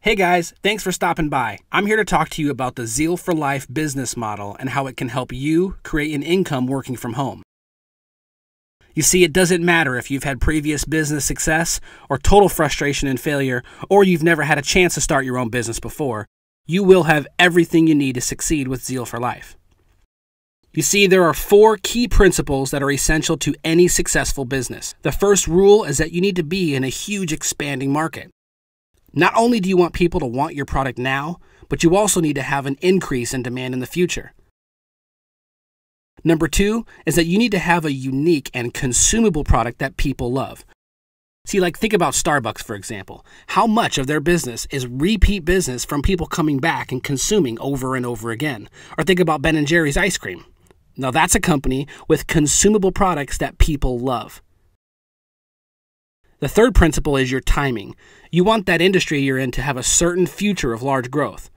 Hey guys, thanks for stopping by. I'm here to talk to you about the Zeal for Life business model and how it can help you create an income working from home. You see, it doesn't matter if you've had previous business success or total frustration and failure, or you've never had a chance to start your own business before. You will have everything you need to succeed with Zeal for Life. You see, there are 4 key principles that are essential to any successful business. The first rule is that you need to be in a huge expanding market. Not only do you want people to want your product now, but you also need to have an increase in demand in the future. Number 2 is that you need to have a unique and consumable product that people love. See, think about Starbucks, for example. How much of their business is repeat business from people coming back and consuming over and over again? Or think about Ben & Jerry's ice cream. Now that's a company with consumable products that people love. The third principle is your timing. You want that industry you're in to have a certain future of large growth.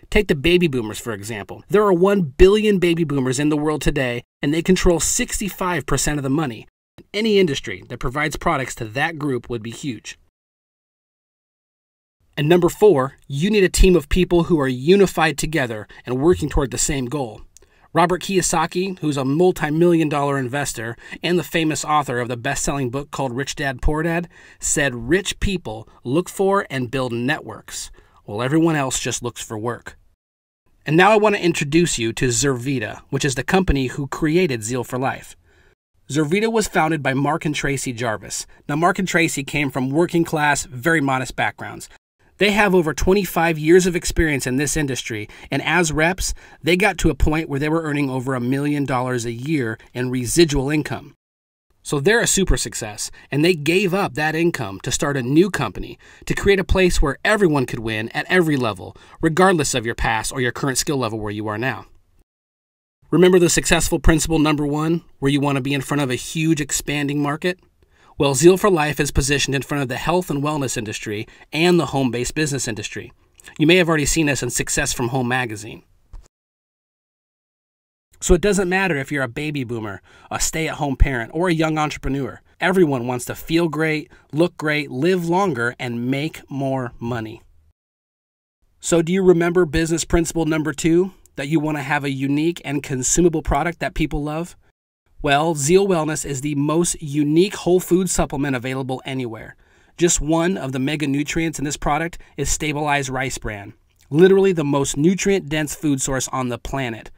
Take the baby boomers, for example. There are 1 billion baby boomers in the world today, and they control 65% of the money. Any industry that provides products to that group would be huge. And number 4, you need a team of people who are unified together and working toward the same goal. Robert Kiyosaki, who's a multi-million-dollar investor and the famous author of the best-selling book called Rich Dad, Poor Dad, said rich people look for and build networks, while everyone else just looks for work. And now I want to introduce you to Zurvita, which is the company who created Zeal for Life. Zurvita was founded by Mark and Tracy Jarvis. Now, Mark and Tracy came from working-class, very modest backgrounds. They have over 25 years of experience in this industry, and as reps, they got to a point where they were earning over $1 million a year in residual income. So they're a super success, and they gave up that income to start a new company to create a place where everyone could win at every level, regardless of your past or your current skill level where you are now. Remember the successful principle number 1, where you want to be in front of a huge expanding market? Well, Zeal for Life is positioned in front of the health and wellness industry and the home-based business industry. You may have already seen us in Success from Home magazine. So it doesn't matter if you're a baby boomer, a stay-at-home parent, or a young entrepreneur. Everyone wants to feel great, look great, live longer, and make more money. So do you remember business principle number 2, that you want to have a unique and consumable product that people love? Well, Zeal Wellness is the most unique whole food supplement available anywhere. Just one of the mega nutrients in this product is stabilized rice bran, literally the most nutrient-dense food source on the planet.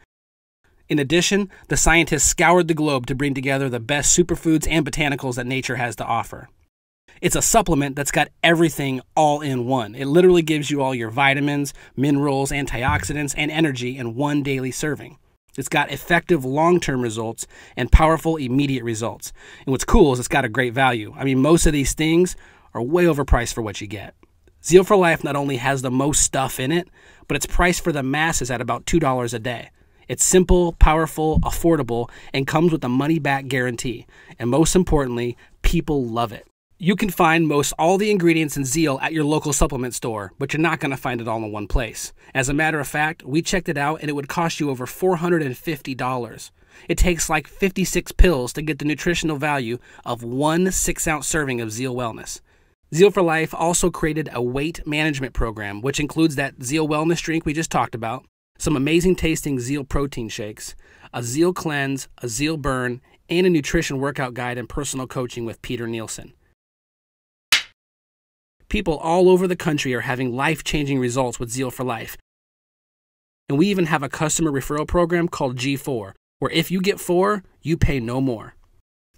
In addition, the scientists scoured the globe to bring together the best superfoods and botanicals that nature has to offer. It's a supplement that's got everything all in one. It literally gives you all your vitamins, minerals, antioxidants, and energy in one daily serving. It's got effective long-term results and powerful immediate results. And what's cool is it's got a great value. I mean, most of these things are way overpriced for what you get. Zeal for Life not only has the most stuff in it, but it's priced for the masses at about $2 a day. It's simple, powerful, affordable, and comes with a money-back guarantee. And most importantly, people love it. You can find most all the ingredients in Zeal at your local supplement store, but you're not going to find it all in one place. As a matter of fact, we checked it out and it would cost you over $450. It takes 56 pills to get the nutritional value of 1 6-ounce serving of Zeal Wellness. Zeal for Life also created a weight management program, which includes that Zeal Wellness drink we just talked about, some amazing tasting Zeal protein shakes, a Zeal cleanse, a Zeal burn, and a nutrition workout guide and personal coaching with Peter Nielsen. People all over the country are having life-changing results with Zeal for Life. And we even have a customer referral program called G4, where if you get 4, you pay no more.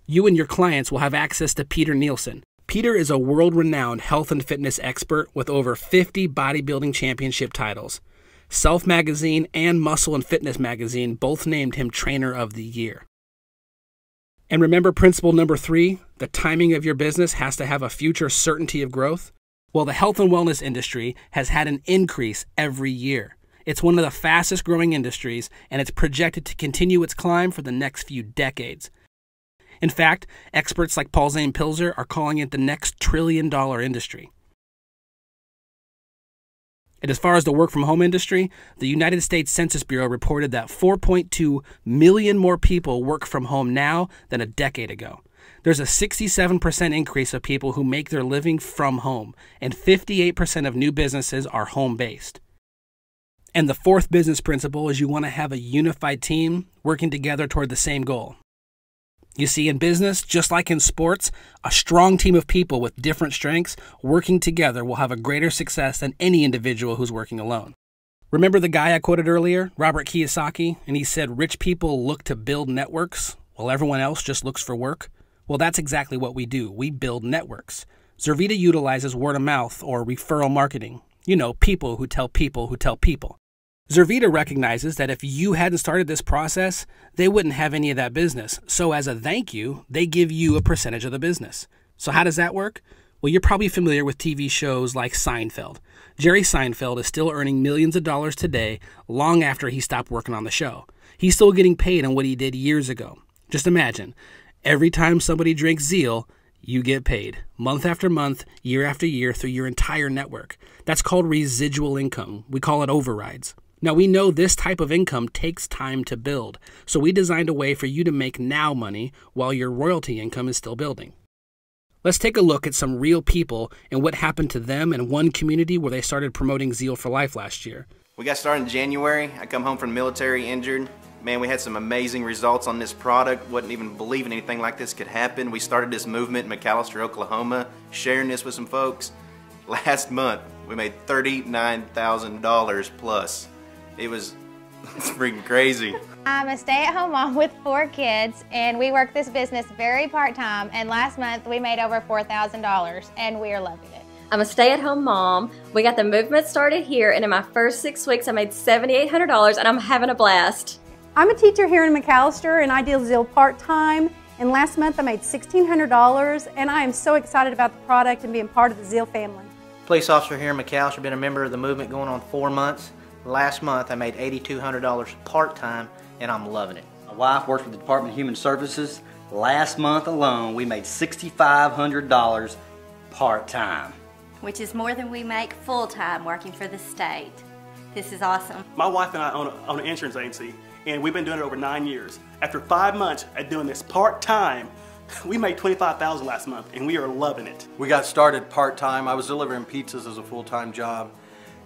You and your clients will have access to Peter Nielsen. Peter is a world-renowned health and fitness expert with over 50 bodybuilding championship titles. Self Magazine and Muscle and Fitness Magazine both named him Trainer of the Year. And remember principle number 3, the timing of your business has to have a future certainty of growth? Well, the health and wellness industry has had an increase every year. It's one of the fastest growing industries, and it's projected to continue its climb for the next few decades. In fact, experts like Paul Zane Pilzer are calling it the next trillion-dollar industry. And as far as the work-from-home industry, the United States Census Bureau reported that 4.2 million more people work from home now than a decade ago. There's a 67% increase of people who make their living from home, and 58% of new businesses are home-based. And the fourth business principle is you want to have a unified team working together toward the same goal. You see, in business, just like in sports, a strong team of people with different strengths working together will have a greater success than any individual who's working alone. Remember the guy I quoted earlier, Robert Kiyosaki, and he said rich people look to build networks while everyone else just looks for work? Well, that's exactly what we do. We build networks. Zurvita utilizes word of mouth or referral marketing. You know, people who tell people who tell people. Zurvita recognizes that if you hadn't started this process, they wouldn't have any of that business. So as a thank you, they give you a percentage of the business. So how does that work? Well, you're probably familiar with TV shows like Seinfeld. Jerry Seinfeld is still earning millions of dollars today, long after he stopped working on the show. He's still getting paid on what he did years ago. Just imagine, every time somebody drinks Zeal, you get paid, month after month, year after year, through your entire network. That's called residual income. We call it overrides. Now, we know this type of income takes time to build, so we designed a way for you to make now money while your royalty income is still building. Let's take a look at some real people and what happened to them in one community where they started promoting Zeal for Life last year. We got started in January. I come home from the military injured. Man, we had some amazing results on this product. Wasn't even believing anything like this could happen. We started this movement in McAlester, Oklahoma, sharing this with some folks. Last month, we made $39,000 plus. It's freaking crazy. I'm a stay-at-home mom with 4 kids, and we work this business very part-time, and last month we made over $4,000, and we are loving it. I'm a stay-at-home mom. We got the movement started here, and in my first 6 weeks I made $7,800, and I'm having a blast. I'm a teacher here in McAlester, and I deal Zeal part-time, and last month I made $1,600, and I am so excited about the product and being part of the Zeal family. Police officer here in McAlester, been a member of the movement going on 4 months. Last month I made $8,200 part-time, and I'm loving it. My wife works with the Department of Human Services. Last month alone we made $6,500 part-time. Which is more than we make full-time working for the state. This is awesome. My wife and I own an insurance agency, and we've been doing it over 9 years. After 5 months at doing this part-time, we made $25,000 last month, and we are loving it. We got started part-time. I was delivering pizzas as a full-time job,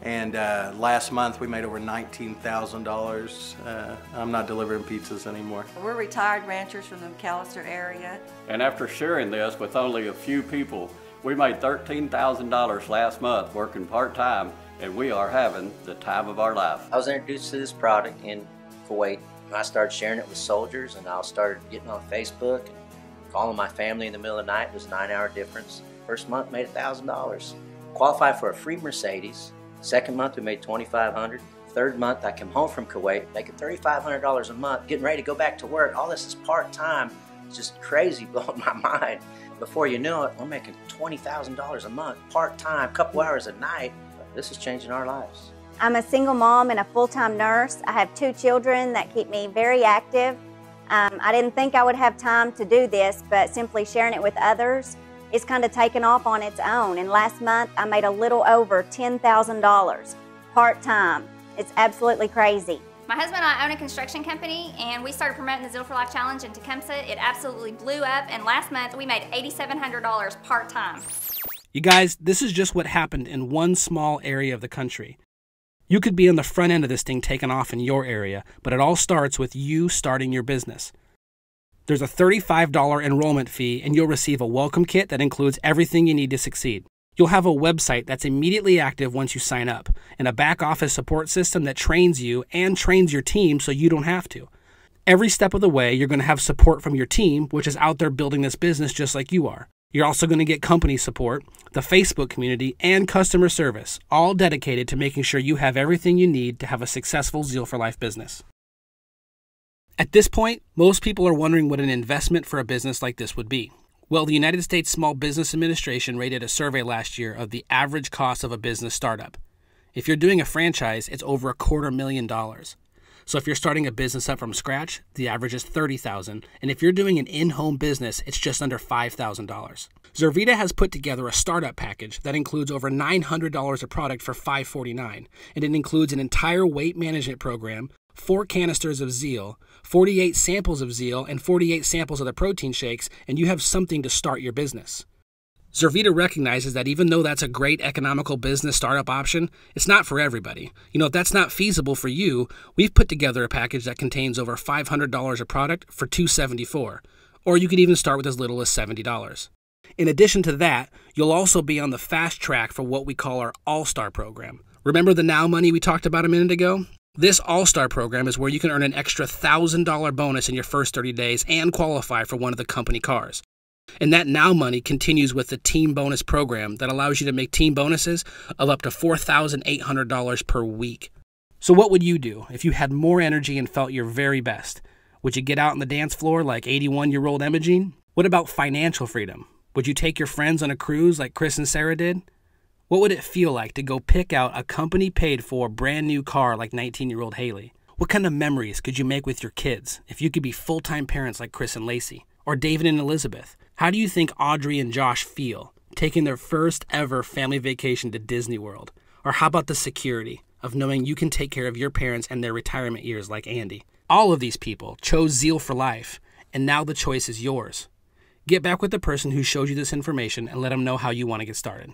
and last month we made over $19,000. I'm not delivering pizzas anymore. We're retired ranchers from the McAlester area. And after sharing this with only a few people, we made $13,000 last month working part-time, and we are having the time of our life. I was introduced to this product in Kuwait. I started sharing it with soldiers, and I started getting on Facebook and calling my family in the middle of the night. It was a 9-hour difference. First month made $1,000. Qualified for a free Mercedes. Second month we made $2,500. Third month I came home from Kuwait making $3,500 a month, getting ready to go back to work. All this is part-time. It's just crazy, blowing my mind. Before you know it, we're making $20,000 a month, part-time, couple hours a night. This is changing our lives. I'm a single mom and a full-time nurse. I have 2 children that keep me very active. I didn't think I would have time to do this, but simply sharing it with others, it's kind of taken off on its own. And last month, I made a little over $10,000 part-time. It's absolutely crazy. My husband and I own a construction company, and we started promoting the Zeal for Life Challenge in Tecumseh. It absolutely blew up, and last month we made $8,700 part-time. You guys, this is just what happened in one small area of the country. You could be on the front end of this thing taking off in your area, but it all starts with you starting your business. There's a $35 enrollment fee, and you'll receive a welcome kit that includes everything you need to succeed. You'll have a website that's immediately active once you sign up, and a back office support system that trains you and trains your team so you don't have to. Every step of the way, you're going to have support from your team, which is out there building this business just like you are. You're also going to get company support, the Facebook community, and customer service, all dedicated to making sure you have everything you need to have a successful Zeal for Life business. At this point, most people are wondering what an investment for a business like this would be. Well, the United States Small Business Administration rated a survey last year of the average cost of a business startup. If you're doing a franchise, it's over $250,000. So if you're starting a business up from scratch, the average is $30,000, and if you're doing an in-home business, it's just under $5,000. Zurvita has put together a startup package that includes over $900 of product for $549, and it includes an entire weight management program, 4 canisters of Zeal, 48 samples of Zeal, and 48 samples of the protein shakes, and you have something to start your business. Zurvita recognizes that even though that's a great economical business startup option, it's not for everybody. If that's not feasible for you, we've put together a package that contains over $500 of product for $274, or you could even start with as little as $70. In addition to that, you'll also be on the fast track for what we call our All-Star program. Remember the Now Money we talked about a minute ago? This All-Star program is where you can earn an extra $1,000 bonus in your first 30 days and qualify for one of the company cars. And that Now Money continues with the Team Bonus program that allows you to make team bonuses of up to $4,800 per week. So what would you do if you had more energy and felt your very best? Would you get out on the dance floor like 81-year-old Imogene? What about financial freedom? Would you take your friends on a cruise like Chris and Sarah did? What would it feel like to go pick out a company-paid-for brand new car like 19-year-old Haley? What kind of memories could you make with your kids if you could be full-time parents like Chris and Lacey? Or David and Elizabeth? How do you think Audrey and Josh feel taking their first ever family vacation to Disney World? Or how about the security of knowing you can take care of your parents and their retirement years like Andy? All of these people chose Zeal for life, and now the choice is yours. Get back with the person who showed you this information and let them know how you want to get started.